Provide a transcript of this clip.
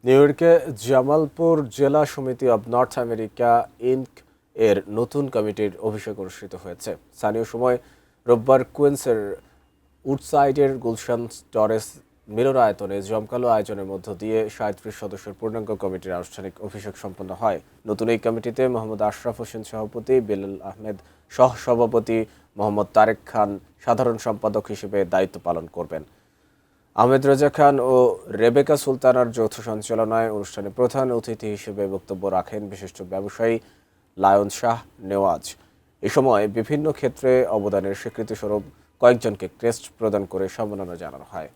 New ইয়র্কে জামালপুর জেলা সমিতি অব নর্থ আমেরিকা ইনক এর নতুন কমিটির অভিষেক অনুষ্ঠিত হয়েছে। স্থানীয় সময় রোববার কুইন্সের উডসাইডের গুলশান টরেস মিলনায়তনে জমকালো আয়োজনের মধ্য দিয়ে ৩৭ সদস্যের পূর্ণাঙ্গ কমিটির আনুষ্ঠানিক অভিষেক সম্পন্ন হয়। নতুন এই কমিটিতে মোহাম্মদ আশরাফ হোসেন সভাপতি, বেলাল আহমেদ সহসভাপতি, মোহাম্মদ তারেক খান সাধারণ সম্পাদক হিসেবে দায়িত্ব পালন করবেন। আহমেদ রেজা খান ও রেবেকা সুলতানার যৌথ সঞ্চালনায় অনুষ্ঠানে প্রধান অতিথি হিসেবে বক্তব্য রাখেন বিশিষ্ট ব্যবসায়ী লায়ন শাহ নেওয়াজ। এ সময় বিভিন্ন ক্ষেত্রে অবদানের স্বীকৃতিস্বরূপ কয়েকজনকে ক্রেস্ট প্রদান করে সম্মাননা জানানো হয়।